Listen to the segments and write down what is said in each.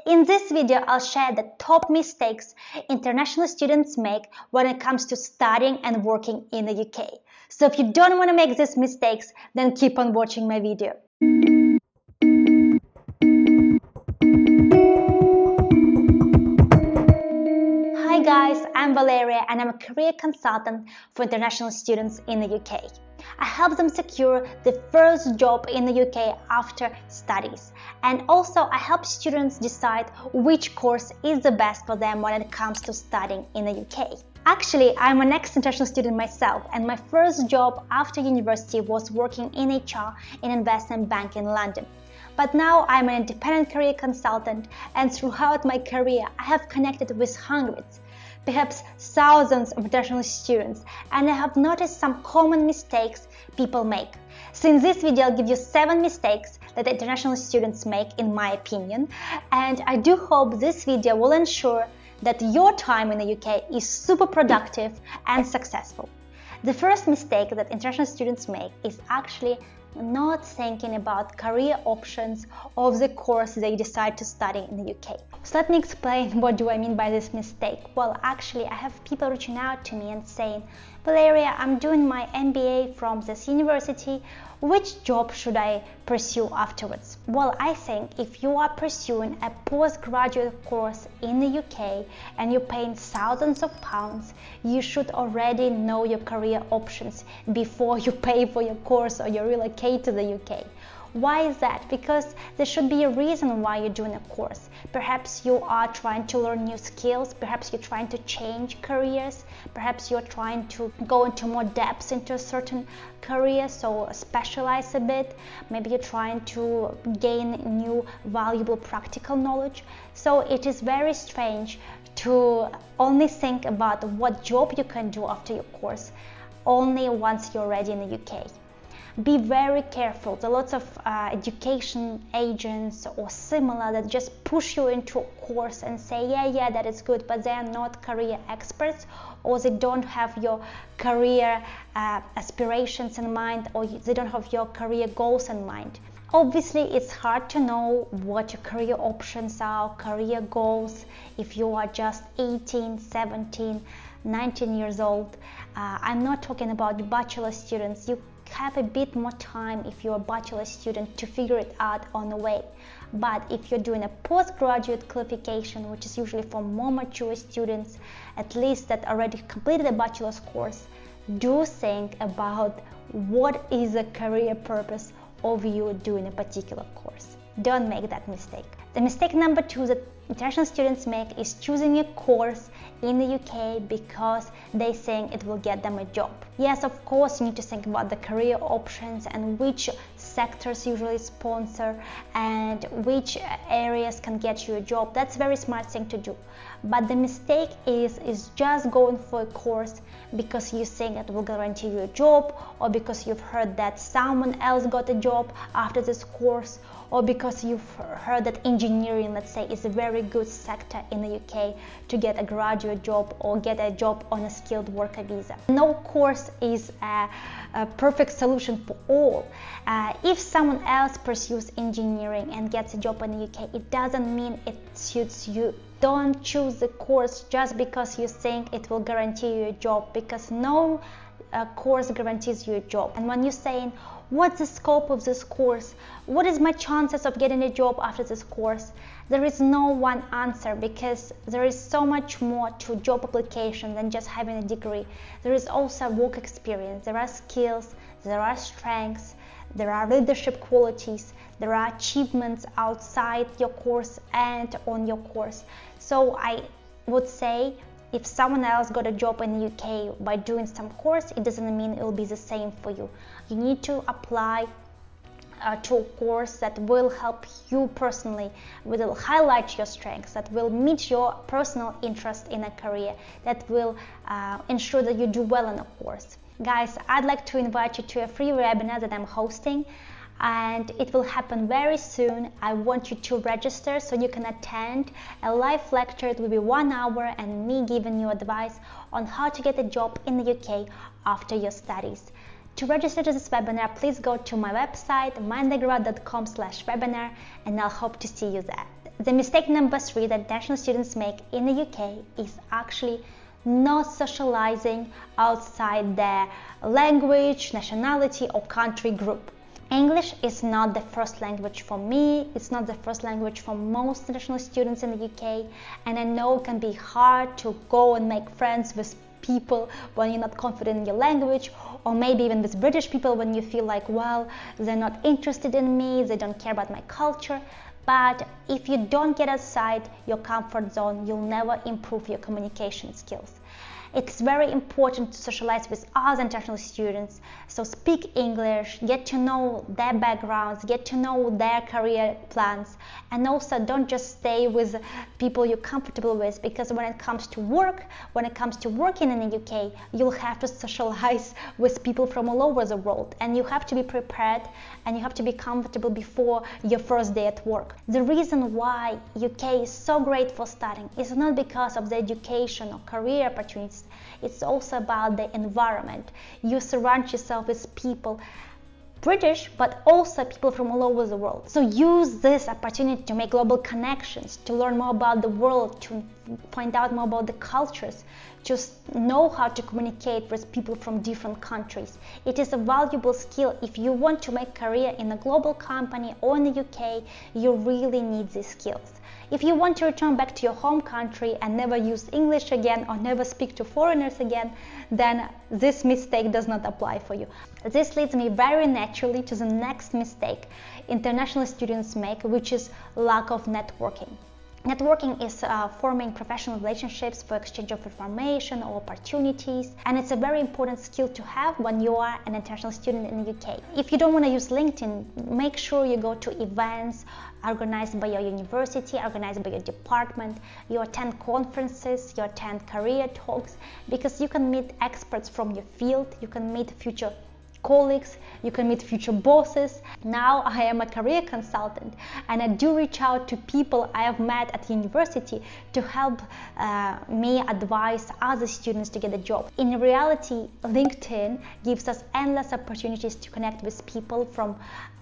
In this video, I'll share the top mistakes international students make when it comes to studying and working in the UK. So if you don't want to make these mistakes, then keep on watching my video. Hi guys, I'm Valeria and I'm a career consultant for international students in the UK. I help them secure the first job in the UK after studies, and also I help students decide which course is the best for them when it comes to studying in the UK. Actually, I'm an ex-international student myself, and my first job after university was working in HR in investment bank in London. But now I'm an independent career consultant, and throughout my career I have connected with hundreds, perhaps thousands of international students, and I have noticed some common mistakes people make. So in this video I'll give you 7 mistakes that international students make in my opinion, and I do hope this video will ensure that your time in the UK is super productive and successful. The first mistake that international students make is actually not thinking about career options of the course they decide to study in the UK. So let me explain what do I mean by this mistake. Well, actually I have people reaching out to me and saying, Valeria, I'm doing my MBA from this university, which job should I pursue afterwards? Well, I think if you are pursuing a postgraduate course in the UK and you're paying thousands of pounds, you should already know your career options before you pay for your course or you relocate to the UK. Why is that? Because there should be a reason why you're doing a course. Perhaps you are trying to learn new skills, perhaps you're trying to change careers, perhaps you're trying to go into more depth into a certain career, so specialize a bit, maybe you're trying to gain new valuable practical knowledge. So it is very strange to only think about what job you can do after your course only once you're ready in the UK. Be very careful. There are lots of education agents or similar that just push you into a course and say, yeah, that is good, but they are not career experts, or they don't have your career aspirations in mind, or they don't have your career goals in mind. Obviously, it's hard to know what your career options are, career goals, if you are just 18, 17, 19 years old. I'm not talking about bachelor students. You have a bit more time if you're a bachelor student to figure it out on the way. But if you're doing a postgraduate qualification, which is usually for more mature students, at least that already completed a bachelor's course, do think about what is the career purpose of you doing a particular course. Don't make that mistake. The mistake number 2 that international students make is choosing a course in the UK because they think it will get them a job. Yes, of course, you need to think about the career options and which sectors usually sponsor and which areas can get you a job. That's a very smart thing to do. But the mistake is just going for a course because you think it will guarantee you a job, or because you've heard that someone else got a job after this course, or because you've heard that engineering, let's say, is a very good sector in the UK to get a graduate job or get a job on a skilled worker visa. No course is a perfect solution for all. If someone else pursues engineering and gets a job in the UK, it doesn't mean it suits you. Don't choose the course just because you think it will guarantee you a job, because no course guarantees you a job. And when you're saying, what's the scope of this course? What is my chances of getting a job after this course? There is no one answer, because there is so much more to job application than just having a degree. There is also work experience, there are skills, there are strengths, there are leadership qualities, there are achievements outside your course and on your course. So I would say, if someone else got a job in the UK by doing some course, it doesn't mean it will be the same for you. You need to apply to a course that will help you personally, will highlight your strengths, that will meet your personal interest in a career, that will ensure that you do well in a course. Guys, I'd like to invite you to a free webinar that I'm hosting, and it will happen very soon. I want you to register so you can attend a live lecture. It will be 1 hour and me giving you advice on how to get a job in the UK after your studies. To register to this webinar, please go to my website, mindagra.com/webinar, and I'll hope to see you there. The mistake number 3 that international students make in the UK is actually not socializing outside their language, nationality, or country group. English is not the first language for me, it's not the first language for most international students in the UK, and I know it can be hard to go and make friends with people when you're not confident in your language, or maybe even with British people when you feel like, well, they're not interested in me, they don't care about my culture. But if you don't get outside your comfort zone, you'll never improve your communication skills. It's very important to socialize with other international students, so speak English, get to know their backgrounds, get to know their career plans, and also don't just stay with people you're comfortable with, because when it comes to working in the UK, you'll have to socialize with people from all over the world, and you have to be prepared and you have to be comfortable before your first day at work. The reason why UK is so great for studying is not because of the education or career opportunities. It's also about the environment. You surround yourself with people, British, but also people from all over the world. So use this opportunity to make global connections, to learn more about the world, to find out more about the cultures, just know how to communicate with people from different countries. It is a valuable skill. If you want to make a career in a global company or in the UK, you really need these skills. If you want to return back to your home country and never use English again or never speak to foreigners again, then this mistake does not apply for you. This leads me very naturally to the next mistake international students make, which is lack of networking. Networking is forming professional relationships for exchange of information or opportunities, and it's a very important skill to have when you are an international student in the UK. If you don't want to use LinkedIn, make sure you go to events organized by your university, organized by your department, you attend conferences, you attend career talks, because you can meet experts from your field, you can meet future colleagues, you can meet future bosses. Now I am a career consultant and I do reach out to people I have met at university to help me advise other students to get a job. In reality, LinkedIn gives us endless opportunities to connect with people from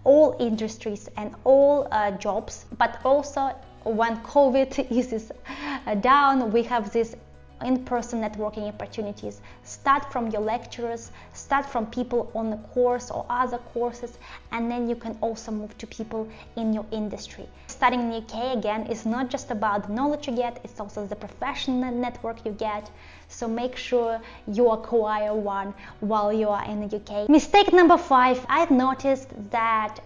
all industries and all jobs, but also when COVID eases down, we have this in-person networking opportunities. Start from your lecturers, start from people on the course or other courses, and then you can also move to people in your industry. Studying in the UK, again, is not just about the knowledge you get, it's also the professional network you get. So make sure you acquire one while you are in the UK. Mistake number 5, I've noticed that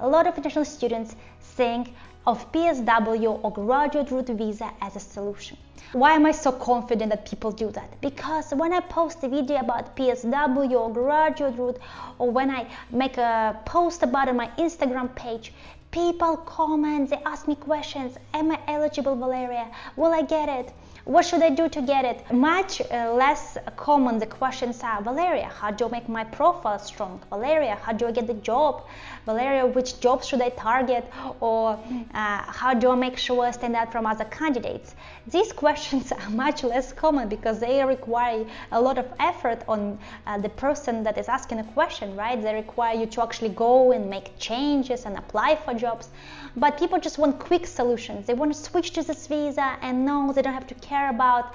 a lot of international students think of PSW or graduate route visa as a solution. Why am I so confident that people do that? Because when I post a video about PSW or graduate route, or when I make a post about it on my Instagram page, people comment, they ask me questions. Am I eligible, Valeria? Will I get it? What should I do to get it? Much less common the questions are, Valeria, how do I make my profile strong? Valeria, how do I get the job? Valeria, which jobs should I target? Or how do I make sure I stand out from other candidates? These questions are much less common because they require a lot of effort on the person that is asking a question, right? They require you to actually go and make changes and apply for jobs. But people just want quick solutions. They want to switch to this visa and know they don't have to care about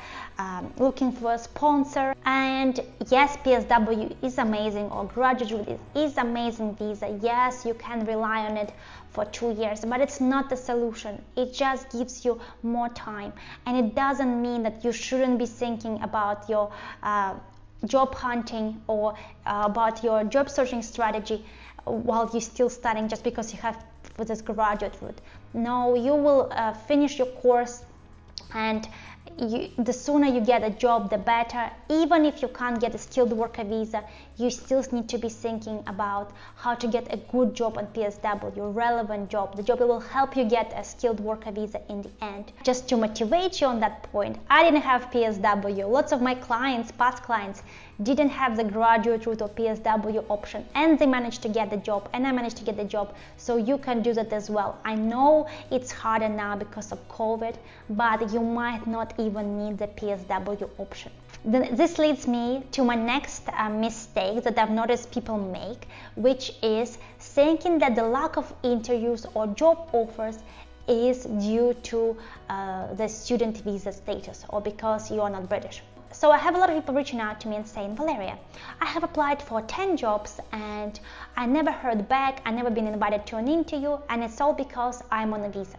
looking for a sponsor. And yes, PSW is amazing, or graduate route is amazing visa. Yes, you can rely on it for 2 years, but it's not the solution. It just gives you more time, and it doesn't mean that you shouldn't be thinking about your job hunting or about your job searching strategy while you're still studying just because you have for this graduate route. No, you will finish your course, and the sooner you get a job, the better. Even if you can't get a skilled worker visa, you still need to be thinking about how to get a good job on PSW, your relevant job, the job that will help you get a skilled worker visa in the end. Just to motivate you on that point, I didn't have PSW. Lots of my clients, past clients, didn't have the graduate route or PSW option, and they managed to get the job, and I managed to get the job. So you can do that as well. I know it's harder now because of COVID, but you might not even need the PSW option. This leads me to my next mistake that I've noticed people make, which is thinking that the lack of interviews or job offers is due to the student visa status or because you are not British. So I have a lot of people reaching out to me and saying, Valeria, I have applied for 10 jobs and I never heard back, I never been invited to an interview, and it's all because I'm on a visa.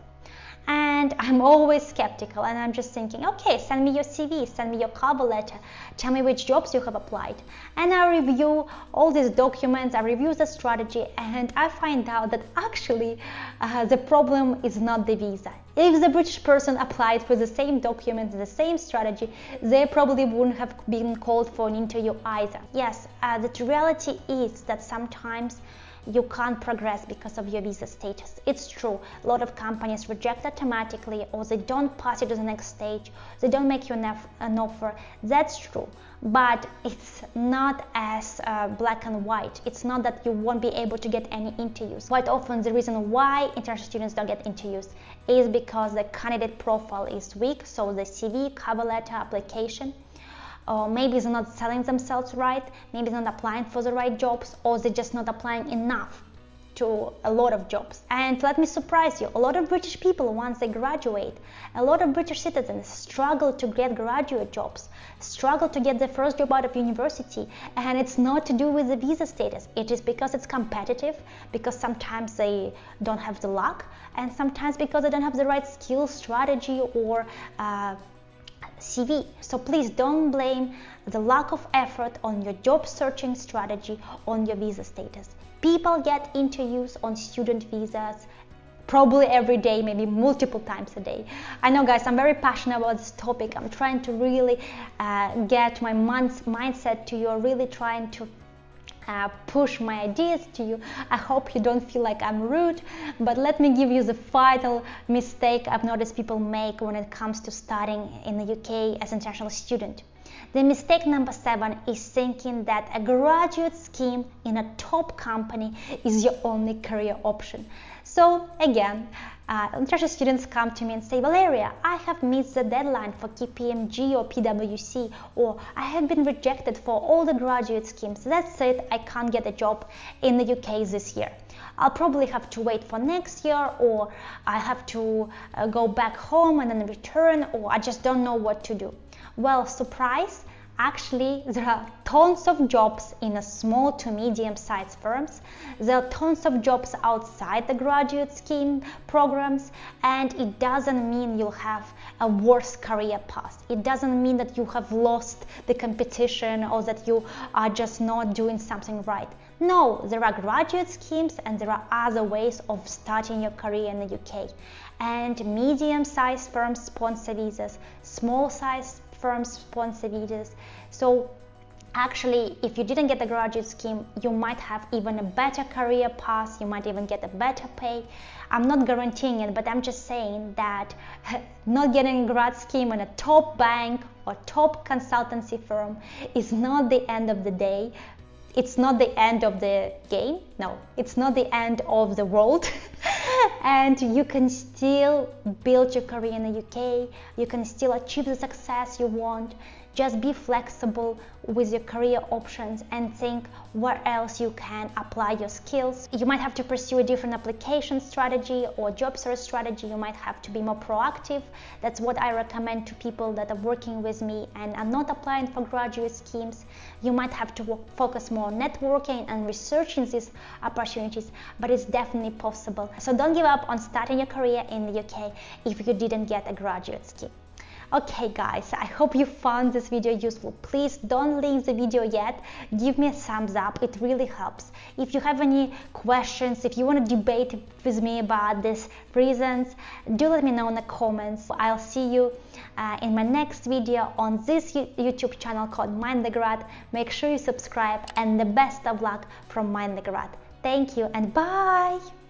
And I'm always skeptical, and I'm just thinking, okay, send me your CV, send me your cover letter, tell me which jobs you have applied. And I review all these documents, I review the strategy, and I find out that actually the problem is not the visa. If the British person applied for the same documents, the same strategy, they probably wouldn't have been called for an interview either. Yes, the reality is that sometimes you can't progress because of your visa status. It's true. A lot of companies reject automatically, or they don't pass you to the next stage, they don't make you an offer. That's true. But it's not as black and white. It's not that you won't be able to get any interviews. Quite often the reason why international students don't get interviews is because the candidate profile is weak, so the CV, cover letter, application, or maybe they're not selling themselves right, maybe they're not applying for the right jobs, or they're just not applying enough to a lot of jobs. And let me surprise you, a lot of British people, once they graduate, a lot of British citizens struggle to get graduate jobs, struggle to get their first job out of university, and it's not to do with the visa status. It is because it's competitive, because sometimes they don't have the luck, and sometimes because they don't have the right skills, strategy, or CV. So please don't blame the lack of effort on your job searching strategy on your visa status. People get interviews on student visas probably every day, maybe multiple times a day. I know, guys, I'm very passionate about this topic. I'm trying to really get my mindset to you, really trying to push my ideas to you. I hope you don't feel like I'm rude, but let me give you the fatal mistake I've noticed people make when it comes to studying in the UK as an international student. The mistake number 7 is thinking that a graduate scheme in a top company is your only career option. So again, international students come to me and say, Valeria, I have missed the deadline for KPMG or PwC, or I have been rejected for all the graduate schemes. That's it, I can't get a job in the UK this year. I'll probably have to wait for next year, or I have to go back home and then return, or I just don't know what to do. Well, surprise, actually there are tons of jobs in a small to medium-sized firms. There are tons of jobs outside the graduate scheme programs, and it doesn't mean you'll have a worse career path. It doesn't mean that you have lost the competition or that you are just not doing something right. No, there are graduate schemes and there are other ways of starting your career in the UK. And medium-sized firms sponsor visas, small-sized firms sponsor visas. So actually, if you didn't get the graduate scheme, you might have even a better career path, you might even get a better pay. I'm not guaranteeing it, but I'm just saying that not getting a grad scheme in a top bank or top consultancy firm is not the end of the day. It's not the end of the game. No, it's not the end of the world. And you can still build your career in the UK. You can still achieve the success you want. Just be flexible with your career options and think where else you can apply your skills. You might have to pursue a different application strategy or job search strategy. You might have to be more proactive. That's what I recommend to people that are working with me and are not applying for graduate schemes. You might have to focus more on networking and researching these opportunities, but it's definitely possible. So don't give up on starting your career in the UK if you didn't get a graduate scheme. Okay guys, I hope you found this video useful. Please don't leave the video yet. Give me a thumbs up, it really helps. If you have any questions, if you want to debate with me about these reasons, do let me know in the comments. I'll see you in my next video on this YouTube channel called Mind the Grad. Make sure you subscribe, and the best of luck from Mind the Grad. Thank you and bye!